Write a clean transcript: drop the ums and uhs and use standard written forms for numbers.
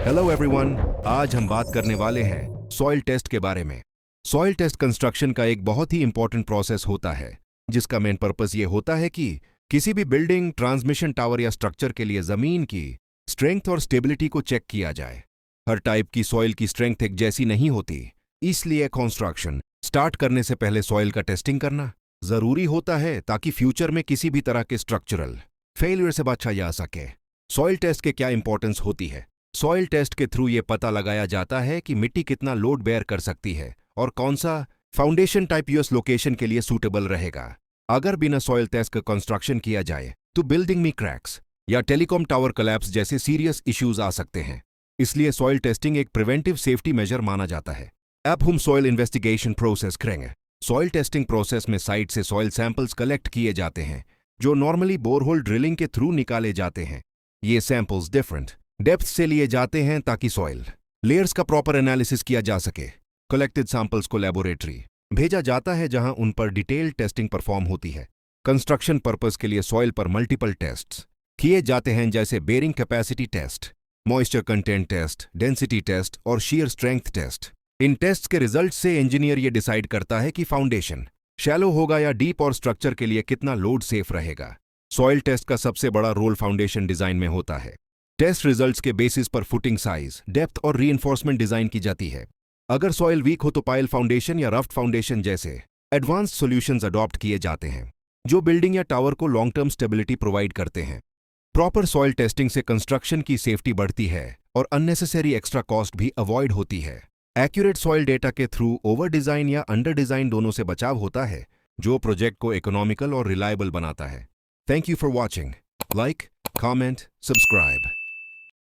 Hello everyone, आज हम बात करने वाले हैं सॉइल टेस्ट के बारे में। सॉइल टेस्ट कंस्ट्रक्शन का एक बहुत ही इंपॉर्टेंट प्रोसेस होता है, जिसका मेन पर्पस ये होता है कि किसी भी बिल्डिंग, ट्रांसमिशन टावर या स्ट्रक्चर के लिए जमीन की स्ट्रेंथ और स्टेबिलिटी को चेक किया जाए। हर टाइप की सॉइल की स्ट्रेंथ एक जैसी नहीं होती, इसलिए कंस्ट्रक्शन स्टार्ट करने से पहले सॉइल का टेस्टिंग करना जरूरी होता है ताकि फ्यूचर में किसी भी तरह के स्ट्रक्चरल फेलियर से बचा जा सके। सॉइल टेस्ट के क्या इंपॉर्टेंस होती है? सॉइल टेस्ट के थ्रू ये पता लगाया जाता है कि मिट्टी कितना लोड बेयर कर सकती है और कौन सा फाउंडेशन टाइप यूएस लोकेशन के लिए सूटेबल रहेगा। अगर बिना सॉइल टेस्ट का कंस्ट्रक्शन किया जाए तो बिल्डिंग में क्रैक्स या टेलीकॉम टावर कोलैप्स जैसे सीरियस इश्यूज आ सकते हैं। इसलिए सॉइल टेस्टिंग एक प्रिवेंटिव सेफ्टी मेजर माना जाता है। अब हम सॉइल इन्वेस्टिगेशन प्रोसेस करेंगे। सॉइल टेस्टिंग प्रोसेस में साइट से सॉइल सैंपल्स कलेक्ट किए जाते हैं, जो नॉर्मली बोरहोल ड्रिलिंग के थ्रू निकाले जाते हैं। ये सैंपल्स डिफरेंट डेप्थ से लिए जाते हैं ताकि सॉइल लेयर्स का प्रॉपर एनालिसिस किया जा सके। कलेक्टेड सैंपल्स को लेबोरेटरी भेजा जाता है, जहां उन पर डिटेल्ड टेस्टिंग परफॉर्म होती है। कंस्ट्रक्शन पर्पस के लिए सॉइल पर मल्टीपल टेस्ट्स किए जाते हैं, जैसे bearing capacity test, moisture content test, density test और shear स्ट्रेंथ टेस्ट। इन टेस्ट के रिजल्ट से इंजीनियर ये डिसाइड करता है कि फाउंडेशन शैलो होगा या डीप और स्ट्रक्चर के लिए कितना लोड सेफ रहेगा। सॉइल टेस्ट का सबसे बड़ा रोल फाउंडेशन डिजाइन में होता है। टेस्ट रिजल्ट्स के बेसिस पर फुटिंग साइज, डेप्थ और रीइंफोर्समेंट डिजाइन की जाती है। अगर सॉइल वीक हो तो पाइल फाउंडेशन या रफ्ट फाउंडेशन जैसे एडवांस्ड सॉल्यूशंस अडॉप्ट किए जाते हैं, जो बिल्डिंग या टावर को लॉन्ग टर्म स्टेबिलिटी प्रोवाइड करते हैं। प्रॉपर सॉइल टेस्टिंग से कंस्ट्रक्शन की सेफ्टी बढ़ती है और अननेसेसरी एक्स्ट्रा कॉस्ट भी अवॉइड होती है। एक्यूरेट सॉइल डेटा के थ्रू ओवर डिजाइन या अंडर डिजाइन दोनों से बचाव होता है, जो प्रोजेक्ट को इकोनॉमिकल और रिलायबल बनाता है। Thank you for watching. Like, comment, subscribe.